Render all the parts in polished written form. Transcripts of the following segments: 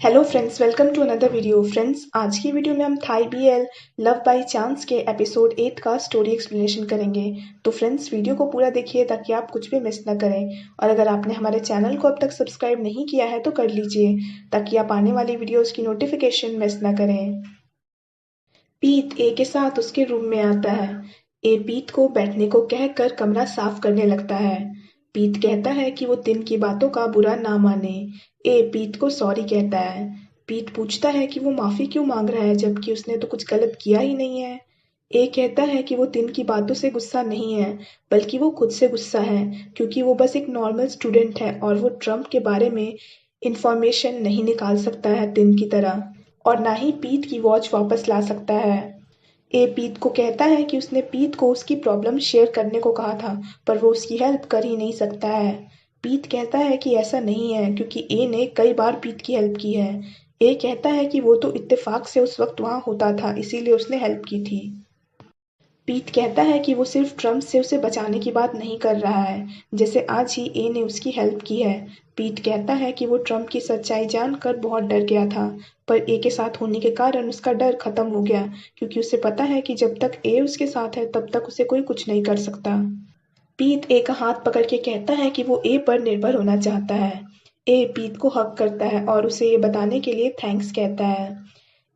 Hello friends, welcome to another video. Friends, आज की video में हम Thai BL love by chance के एपिसोड 8 का स्टोरी एक्सप्लेनेशन करेंगे। तो फ्रेंड्स, वीडियो को पूरा देखिए ताकि आप कुछ भी मिस ना करें। और अगर आपने हमारे चैनल को अब तक सब्सक्राइब नहीं किया है तो कर लीजिए ताकि आप आने वाली वीडियोस की नोटिफिकेशन मिस ना करें। पीत ए के साथ उसके रूम में आता है। ए पीत को बैठने को कहकर कमरा साफ करने लगता है। पीत कहता है कि वो दिन की बातों का बुरा ना माने। ए पीत को सॉरी कहता है। पीत पूछता है कि वो माफी क्यों मांग रहा है जबकि उसने तो कुछ गलत किया ही नहीं है। ए कहता है कि वो दिन की बातों से गुस्सा नहीं है बल्कि वो खुद से गुस्सा है क्योंकि वो बस एक नॉर्मल स्टूडेंट है और वो ट्रम्प के बारे में इंफॉर्मेशन नहीं निकाल सकता है दिन की तरह, और ना ही पीत की वॉच वापस ला सकता है। ए पीत को कहता है कि उसने पीत को उसकी प्रॉब्लम शेयर करने को कहा था पर वो उसकी हेल्प कर ही नहीं सकता है। पीत कहता है कि ऐसा नहीं है क्योंकि ए ने कई बार पीत की हेल्प की है। ए कहता है कि वो तो इत्तेफाक से उस वक्त वहां होता था इसीलिए उसने हेल्प की थी। पीट कहता है कि वो सिर्फ ट्रम्प से उसे बचाने की बात नहीं कर रहा है, जैसे आज ही ए ने उसकी हेल्प की है। पीट कहता है कि वो ट्रम्प की सच्चाई जानकर बहुत डर गया था, पर ए के साथ होने के कारण उसका डर खत्म हो गया क्योंकि उसे पता है कि जब तक ए उसके साथ है तब तक उसे कोई कुछ नहीं कर सकता। पीत ए का हाथ पकड़ के कहता है कि वो ए पर निर्भर होना चाहता है। ए पीत को हक करता है और उसे ये बताने के लिए थैंक्स कहता है।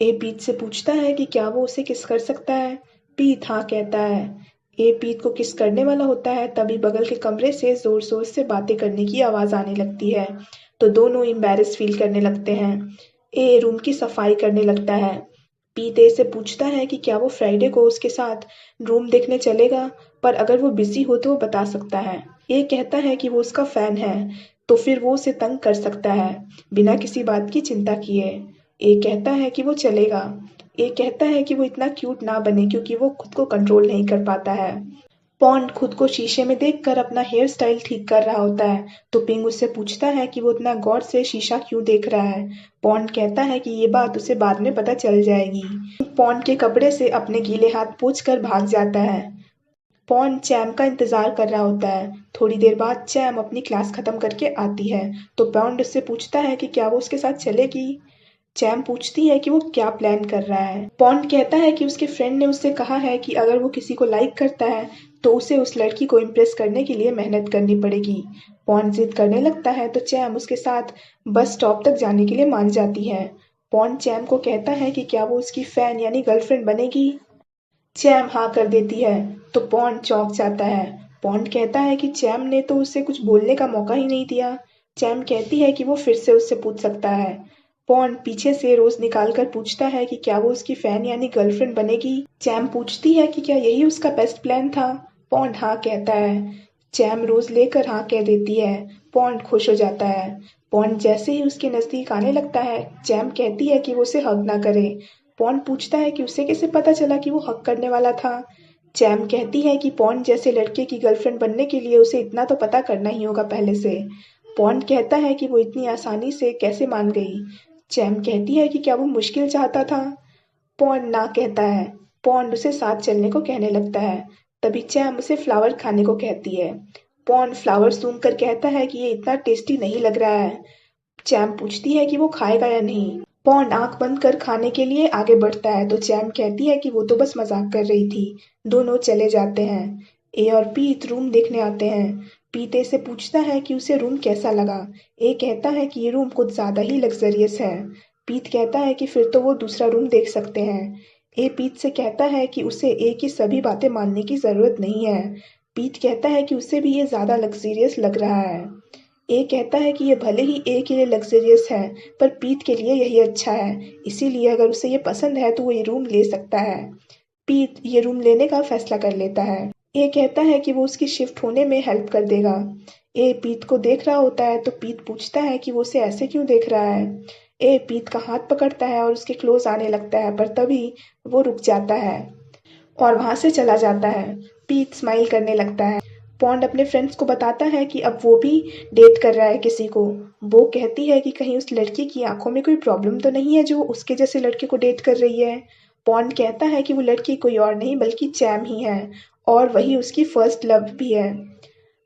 ए पीत से पूछता है कि क्या वो उसे किस कर सकता है। पीत हाँ कहता है। ए पीत को किस करने वाला होता है तभी बगल के कमरे से जोर जोर से बातें करने की आवाज आने लगती है, तो दोनों एम्बेरस फील करने लगते हैं। ए रूम की सफाई करने लगता है। पीत ए से पूछता है कि क्या वो फ्राइडे को उसके साथ रूम देखने चलेगा, पर अगर वो बिजी हो तो वो बता सकता है। ए कहता है कि वो उसका फैन है तो फिर वो उसे तंग कर सकता है बिना किसी बात की चिंता किए। ए कहता है कि वो चलेगा। ए कहता है कि वो इतना क्यूट ना बने क्योंकि वो खुद को कंट्रोल नहीं कर पाता है। पॉन्ड खुद को शीशे में देखकर अपना हेयर स्टाइल ठीक कर रहा होता है, तो पिंग उससे पूछता है कि वो इतना गौर से शीशा क्यों देख रहा है। पॉन्ड कहता है कि ये बात उसे बाद में पता चल जाएगी। पॉन्ड के कपड़े से अपने गीले हाथ पोंछकर भाग जाता है। पॉन्ड चैम का इंतजार कर रहा होता है। थोड़ी देर बाद चैम अपनी क्लास खत्म करके आती है, तो पॉन्ड उससे पूछता है कि क्या वो उसके साथ चलेगी। चैम पूछती है कि वो क्या प्लान कर रहा है। पॉन्ड कहता है कि उसके फ्रेंड ने उससे कहा है कि अगर वो किसी को लाइक करता है तो उसे उस लड़की को इम्प्रेस करने के लिए मेहनत करनी पड़ेगी। पॉन्ड जिद करने लगता है तो चैम उसके साथ बस स्टॉप तक जाने के लिए मान जाती है। पॉन्ड चैम को कहता है कि क्या वो उसकी फैन यानी गर्लफ्रेंड बनेगी। चैम हाँ कर देती है, तो पॉन्ड चौंक जाता है। पॉन्ड कहता है कि चैम ने तो उसे कुछ बोलने का मौका ही नहीं दिया। चैम कहती है कि वो फिर से उससे पूछ सकता है। पॉन्ड पीछे से रोज निकाल कर पूछता है कि क्या वो उसकी फैन यानी गर्लफ्रेंड बनेगी। चैम पूछती है कि क्या यही उसका बेस्ट प्लान था। पॉन्ड हाँ कहता है। चैम रोज लेकर हाँ कह देती है। पॉन्ड खुश हो जाता है। पॉन्ड जैसे ही उसके नजदीक आने लगता है, चैम कहती है कि वो उसे हग ना करे। पॉन्ड पूछता है कि उसे कैसे पता चला कि वो हक करने वाला था। चैम कहती है कि पॉन्ड जैसे लड़के की गर्लफ्रेंड बनने के लिए उसे इतना तो पता करना ही होगा पहले से। पॉन्ड कहता है कि वो इतनी आसानी से कैसे मान गई। चैम कहती है कि क्या वो मुश्किल चाहता था। पॉन्ड ना कहता है। पॉन्ड उसे साथ चलने को कहने लगता है। तभी चैम उसे फ्लावर खाने को कहती है। पॉन्ड फ्लावर सूंघ कर कहता है कि ये इतना टेस्टी नहीं लग रहा है। चैम पूछती है कि वो खाएगा या नहीं। पॉन्ड आंख बंद कर खाने के लिए आगे बढ़ता है, तो चैम कहती है कि वो तो बस मजाक कर रही थी। दोनों चले जाते हैं। ए और पीत रूम देखने आते हैं। पीत ए से पूछता है कि उसे रूम कैसा लगा। ए कहता है कि ये रूम कुछ ज्यादा ही लग्जरियस है। पीत कहता है कि फिर तो वो दूसरा रूम देख सकते हैं। ए पीत से कहता है कि उसे ए की सभी बातें मानने की जरूरत नहीं है। पीत कहता है कि उसे भी ये ज्यादा लग्जरियस लग रहा है। ए कहता है कि ये भले ही ए के लिए लग्जरियस है पर पीत के लिए यही अच्छा है, इसीलिए अगर उसे ये पसंद है तो वो ये रूम ले सकता है। पीत ये रूम लेने का फैसला कर लेता है। ए कहता है कि वो उसकी शिफ्ट होने में हेल्प कर देगा। ए पीत को देख रहा होता है तो पीत पूछता है कि वो उसे ऐसे क्यों देख रहा है। ए पीत का हाथ पकड़ता है और उसके क्लोज आने लगता है, पर तभी वो रुक जाता है और वहां से चला जाता है। पीट स्माइल करने लगता है। पॉन्ड अपने फ्रेंड्स को बताता है कि अब वो भी डेट कर रहा है किसी को। वो कहती है कि कहीं उस लड़की की आंखों में कोई प्रॉब्लम तो नहीं है जो उसके जैसे लड़के को डेट कर रही है। पॉन्ड कहता है कि वो लड़की कोई और नहीं बल्कि चैम ही है और वही उसकी फर्स्ट लव भी है।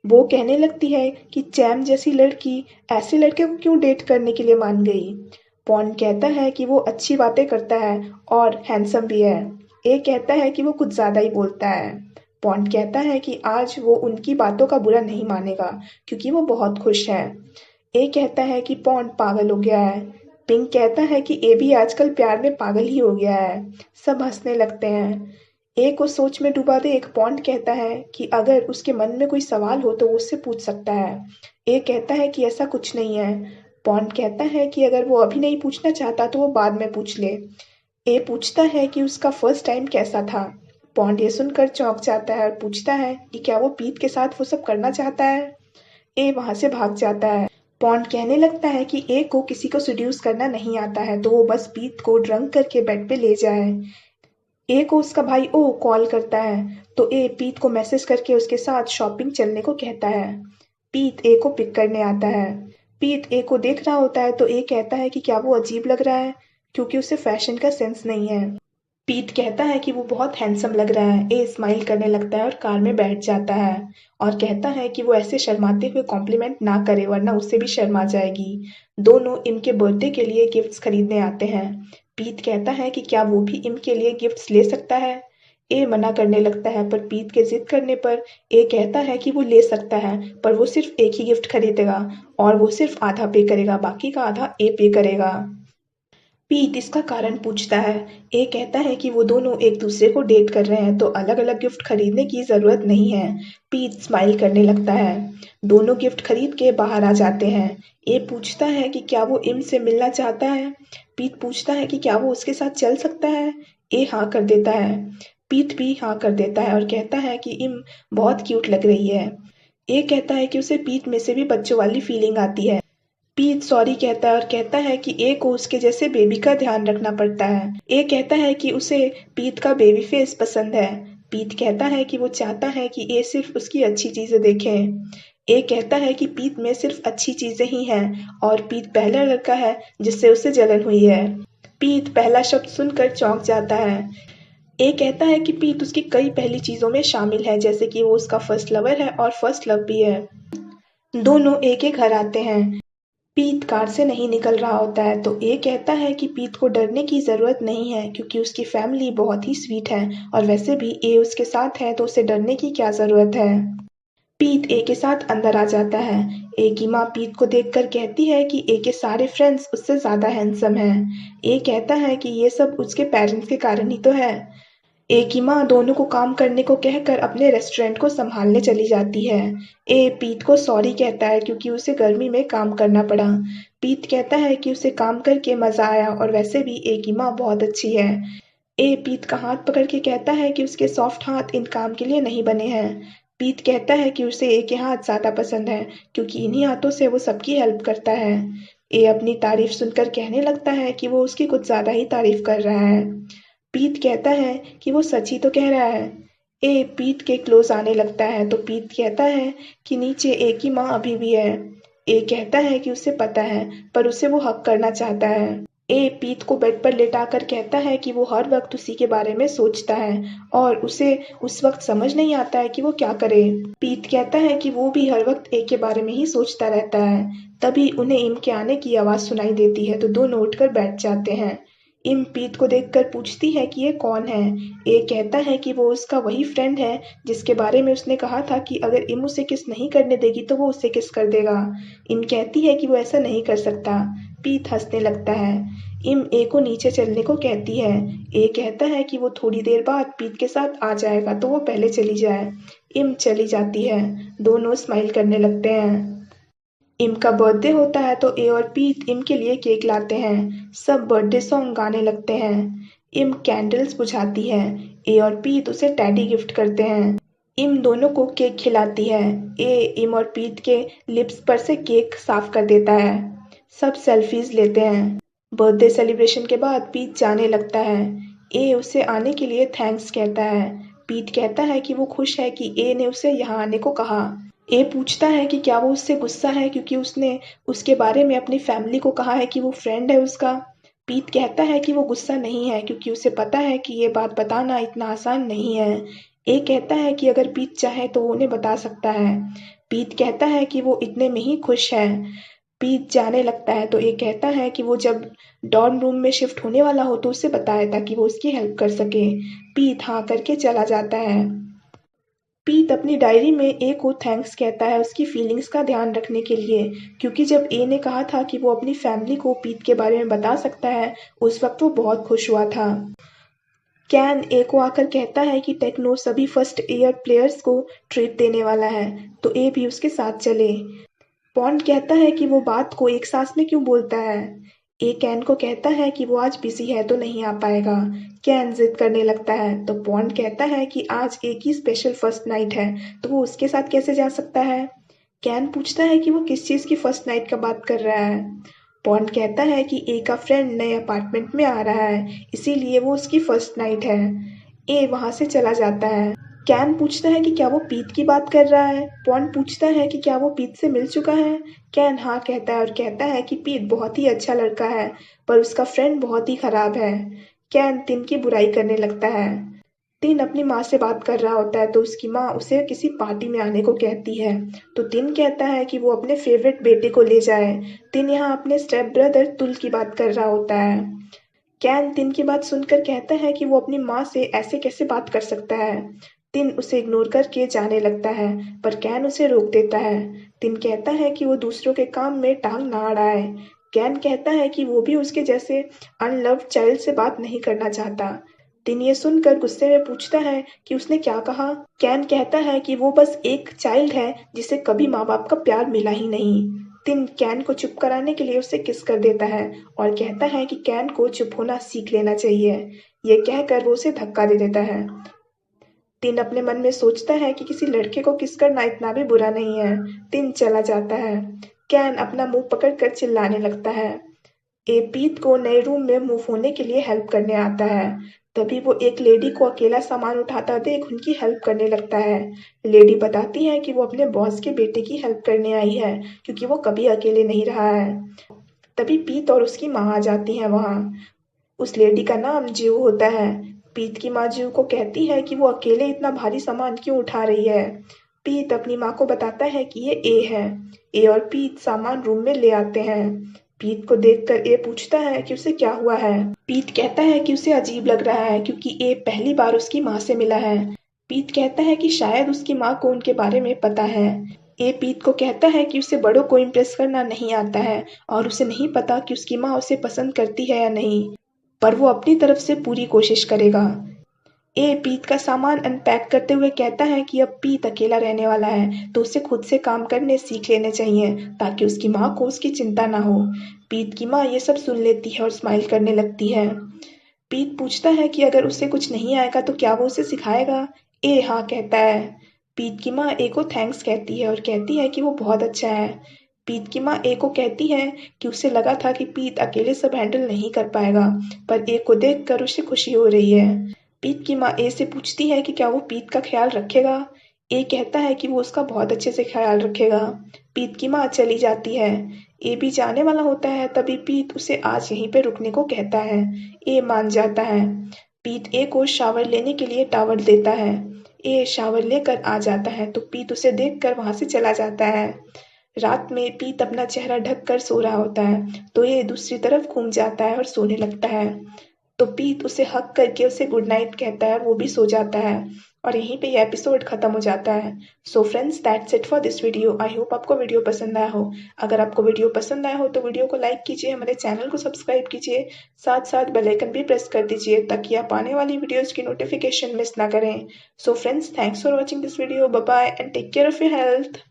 वो कहने लगती है कि चैम जैसी लड़की ऐसे लड़के को क्यों डेट करने के लिए मान गई। पॉन कहता है कि वो अच्छी बातें करता है और हैंडसम भी है। ए कहता है कि वो कुछ ज़्यादा ही बोलता है। पॉन कहता है कि आज वो उनकी बातों का बुरा नहीं मानेगा क्योंकि वो बहुत खुश है। ए कहता है कि पॉन पागल हो गया है। पिंक कहता है कि ए भी आजकल प्यार में पागल ही हो गया है। सब हंसने लगते हैं। ए को सोच में डुबा दे एक पॉन्ड कहता है कि अगर उसके मन में कोई सवाल हो तो वो उससे पूछ सकता है। ए कहता है कि ऐसा कुछ नहीं है। पॉन्ड कहता है कि अगर वो अभी नहीं पूछना चाहता तो वो बाद में पूछ ले। ए पूछता है कि उसका फर्स्ट टाइम कैसा था। पॉन्ड ये सुनकर चौंक जाता है और पूछता है कि क्या वो पीट के साथ वो सब करना चाहता है। ए वहां से भाग जाता है। पॉन्ड कहने लगता है कि ए को किसी को सेड्यूस करना नहीं आता है तो वो बस पीट को ड्रंक करके बेड पे ले जाए। ए को उसका भाई ओ कॉल करता है तो ए पीट को मैसेज करके उसके साथ शॉपिंग चलने को कहता है। पीट ए को पिक करने आता है। पीट ए को देख रहा होता है तो ए कहता है कि क्या वो अजीब लग रहा है क्योंकि उसे फैशन का सेंस नहीं है। पीट कहता है कि वो बहुत हैंडसम लग रहा है। ए स्माइल करने लगता है और कार में बैठ जाता है और कहता है कि वो ऐसे शर्माते हुए कॉम्प्लीमेंट ना करे वरना उससे भी शर्मा जाएगी। दोनों इनके बर्थडे के लिए गिफ्ट्स खरीदने आते हैं। पीट कहता है कि क्या वो भी इनके लिए गिफ्ट्स ले सकता है। ए मना करने लगता है पर पीट के जिद करने पर ए कहता है कि वो ले सकता है पर वो सिर्फ एक ही गिफ्ट खरीदेगा और वो सिर्फ आधा पे करेगा, बाकी का आधा ए पे करेगा। पीट इसका कारण पूछता है। ए कहता है कि वो दोनों एक दूसरे को डेट कर रहे हैं तो अलग अलग गिफ्ट खरीदने की जरूरत नहीं है। पीट स्माइल करने लगता है। दोनों गिफ्ट खरीद के बाहर आ जाते हैं। ए पूछता है कि क्या वो इम से मिलना चाहता है। पीट पूछता है कि क्या वो उसके साथ चल सकता है। ए हाँ कर देता है। पीट भी हाँ कर देता है और कहता है कि इम बहुत क्यूट लग रही है। ए कहता है कि उसे पीट में से भी बच्चों वाली फीलिंग आती है। पीट सॉरी कहता है और कहता है कि ए को उसके जैसे बेबी का ध्यान रखना पड़ता है। ए कहता है कि उसे पीट का बेबी फेस पसंद है। पीट कहता है कि वो चाहता है कि ए सिर्फ उसकी अच्छी चीजें देखे। ए कहता है कि पीट में सिर्फ अच्छी चीजें ही हैं और पीट पहला लड़का है जिससे उसे जलन हुई है। पीट पहला शब्द सुनकर चौंक जाता है। ए कहता है कि पीट उसकी कई पहली चीजों में शामिल है जैसे कि वो उसका फर्स्ट लवर है और फर्स्ट लव भी है। दोनों ए के घर आते हैं। पीट कार से नहीं निकल रहा होता है तो ए कहता है कि पीट को डरने की जरूरत नहीं है क्योंकि उसकी फैमिली बहुत ही स्वीट है और वैसे भी ए उसके साथ है तो उसे डरने की क्या जरूरत है। पीट ए के साथ अंदर आ जाता है। ए की माँ पीट को देखकर कहती है कि ए के सारे फ्रेंड्स उससे ज्यादा हैंडसम हैं। ए कहता है कि ये सब उसके पेरेंट्स के कारण ही तो है। ए की माँ दोनों को काम करने को कहकर अपने रेस्टोरेंट को संभालने चली जाती है। ए पीट को सॉरी कहता है क्योंकि उसे गर्मी में काम करना पड़ा। पीट कहता है कि उसे काम करके मजा आया और वैसे भी ए की माँ बहुत अच्छी है। ए पीट का हाथ पकड़ के कहता है कि उसके सॉफ्ट हाथ इन काम के लिए नहीं बने हैं। पीट कहता है कि उसे ए के हाथ ज्यादा पसंद है क्योंकि इन्हीं हाथों से वो सबकी हेल्प करता है। ए अपनी तारीफ सुनकर कहने लगता है कि वो उसकी कुछ ज्यादा ही तारीफ कर रहा है। पीट कहता है कि वो सच ही तो कह रहा है। ए पीट के क्लोज आने लगता है तो पीट कहता है कि नीचे ए की माँ अभी भी है। ए कहता है कि उसे पता है पर उसे वो हक करना चाहता है। ए पीट को बेड पर लेटाकर कहता है कि वो हर वक्त उसी के बारे में सोचता है और उसे उस वक्त समझ नहीं आता है कि वो क्या करे। पीट कहता है कि वो भी हर वक्त ए के बारे में ही सोचता रहता है। तभी उन्हें इम के आने की आवाज सुनाई देती है तो दोनों उठकर बैठ जाते हैं। इम पीट को देखकर पूछती है कि ये कौन है। ए कहता है कि वो उसका वही फ्रेंड है जिसके बारे में उसने कहा था कि अगर इम उसे किस नहीं करने देगी तो वो उसे किस कर देगा। इम कहती है कि वो ऐसा नहीं कर सकता। पीट हंसने लगता है। इम ए को नीचे चलने को कहती है। ए कहता है कि वो थोड़ी देर बाद पीट के साथ आ जाएगा तो वो पहले चली जाए। इम चली जाती है। दोनों स्माइल करने लगते हैं। इम का बर्थडे होता है तो ए और पीट इम के लिए केक लाते हैं। सब बर्थडे सॉन्ग गाने लगते हैं। इम कैंडल्स बुझाती है। ए और पीट उसे टेडी गिफ्ट करते हैं। इम दोनों को केक खिलाती है। ए इम और पीट के लिप्स पर से केक साफ कर देता है। सब सेल्फीज लेते हैं। बर्थडे सेलिब्रेशन के बाद पीट जाने लगता है। ए उसे आने के लिए थैंक्स कहता है। पीट कहता है कि वो खुश है कि ए ने उसे यहाँ आने को कहा। ए पूछता है कि क्या वो उससे गुस्सा है क्योंकि उसने उसके बारे में अपनी फैमिली को कहा है कि वो फ्रेंड है उसका। पीट कहता है कि वो गुस्सा नहीं है क्योंकि उसे पता है कि ये बात बताना इतना आसान नहीं है। ए कहता है कि अगर पीट चाहे तो वो उन्हें बता सकता है। पीट कहता है कि वो इतने में ही खुश है। पीत जाने लगता है तो ए कहता है कि वो जब डॉर्म रूम में शिफ्ट होने वाला हो तो उसे बताए ताकि वो उसकी हेल्प कर सके। पीत हाँ करके चला जाता है। पीत अपनी डायरी में ए को थैंक्स कहता है उसकी फीलिंग्स का ध्यान रखने के लिए, क्योंकि जब ए ने कहा था कि वो अपनी फैमिली को पीत के बारे में बता सकता है, उस वक्त वो बहुत खुश हुआ था। कैन ए को आकर कहता है कि टेक्नो सभी फर्स्ट ईयर प्लेयर्स को ट्रीट देने वाला है, तो ए भी उसके साथ चले। पॉन्ड कहता है कि वो बात को एक सांस में क्यों बोलता है। ए कैन को कहता है कि वो आज बिजी है तो नहीं आ पाएगा। कैन जिद करने लगता है तो पॉन्ड कहता है कि आज ए की स्पेशल फर्स्ट नाइट है तो वो उसके साथ कैसे जा सकता है। कैन पूछता है कि वो किस चीज़ की फर्स्ट नाइट का बात कर रहा है। पॉन्ड कहता है कि ए का फ्रेंड नए अपार्टमेंट में आ रहा है, इसीलिए वो उसकी फर्स्ट नाइट है। ए वहाँ से चला जाता है। कैन पूछता है कि क्या वो पीत की बात कर रहा है। पॉन्ड पूछता है कि क्या वो पीत से मिल चुका है। कैन हाँ कहता है और कहता है कि पीत बहुत ही अच्छा लड़का है, पर उसका फ्रेंड बहुत ही खराब है। कैन टिन की बुराई करने लगता है। टिन अपनी माँ से बात कर रहा होता है तो उसकी माँ उसे किसी पार्टी में आने को कहती है, तो टिन कहता है कि वो अपने फेवरेट बेटे को ले जाए। टिन यहाँ अपने स्टेप ब्रदर तुल की बात कर रहा होता है। कैन टिन की बात सुनकर कहता है कि वो अपनी माँ से ऐसे कैसे बात कर सकता है। टिन उसे इग्नोर करके जाने लगता है, पर कैन उसे रोक देता है। टिन कहता है कि वो दूसरों के काम में टांग ना अड़ाए। कैन कहता है कि वो भी उसके जैसे अनलव्ड चाइल्ड से बात नहीं करना चाहता। टिन ये सुनकर गुस्से में पूछता है कि उसने क्या कहा। कैन कहता है कि वो बस एक चाइल्ड है जिसे कभी माँ बाप का प्यार मिला ही नहीं। टिन कैन को चुप कराने के लिए उसे किस कर देता है और कहता है कि कैन को चुप होना सीख लेना चाहिए। ये कहकर वो उसे धक्का दे देता है। टिन अपने मन में सोचता है कि किसी लड़के को किस करना इतना भी बुरा नहीं है। टिन चला जाता है। कैन अपना मुंह पकड़कर चिल्लाने लगता है। ए पीत को नए रूम में मूव होने के लिए हेल्प करने आता है। तभी वो एक लेडी को अकेला सामान उठाता देख उनकी हेल्प करने लगता है। लेडी बताती है कि वो अपने बॉस के बेटे की हेल्प करने आई है, क्योंकि वो कभी अकेले नहीं रहा है। तभी पीत और उसकी माँ आ जाती हैं वहाँ। उस लेडी का नाम जीव होता है। पीत की माँ जीव को कहती है कि वो अकेले इतना भारी सामान क्यों उठा रही है। पीत अपनी माँ को बताता है कि ये ए है। ए और पीत सामान रूम में ले आते हैं। पीत को देखकर ए पूछता है कि उसे क्या हुआ है। पीत कहता है कि उसे अजीब लग रहा है क्योंकि ए पहली बार उसकी माँ से मिला है। पीत कहता है कि शायद उसकी माँ को उनके बारे में पता है। ए पीत को कहता है कि उसे बड़ों को इम्प्रेस करना नहीं आता है और उसे नहीं पता कि उसकी माँ उसे पसंद करती है या नहीं, पर वो अपनी तरफ से पूरी कोशिश करेगा। ए पीत का सामान अनपैक करते हुए कहता है कि अब पीत अकेला रहने वाला है तो उसे खुद से काम करने सीख लेने चाहिए ताकि उसकी माँ को उसकी चिंता ना हो। पीत की माँ ये सब सुन लेती है और स्माइल करने लगती है। पीत पूछता है कि अगर उसे कुछ नहीं आएगा तो क्या वो उसे सिखाएगा। ए हाँ कहता है। पीत की माँ ए को थैंक्स कहती है और कहती है कि वो बहुत अच्छा है। पीत की माँ ए को कहती है कि उसे लगा था कि पीत अकेले सब हैंडल नहीं कर पाएगा, पर ए को देखकर उसे खुशी हो रही है। पीत की माँ ए से पूछती है कि क्या वो पीत का ख्याल रखेगा। ए कहता है कि वो उसका बहुत अच्छे से ख्याल रखेगा। पीत की माँ चली जाती है। ए भी जाने वाला होता है तभी पीत उसे आज यहीं पे रुकने को कहता है। ए मान जाता है। पीत ए को शावर लेने के लिए टावल देता है। ए शावर लेकर आ जाता है तो पीत उसे देखकर वहां से चला जाता है। रात में पीत अपना चेहरा ढक कर सो रहा होता है तो ये दूसरी तरफ घूम जाता है और सोने लगता है। तो पीत उसे हक करके उसे गुड नाइट कहता है और वो भी सो जाता है और यहीं पे ये एपिसोड खत्म हो जाता है। So friends that's it for this video. I hope आपको वीडियो पसंद आया हो। अगर आपको वीडियो पसंद आया हो तो वीडियो को लाइक कीजिए, हमारे चैनल को सब्सक्राइब कीजिए, साथ साथ बेल आइकन भी प्रेस कर दीजिए ताकि आप आने वाली वीडियोज की नोटिफिकेशन मिस ना करें। So friends thanks for watching this video. Bye bye and take care of your health.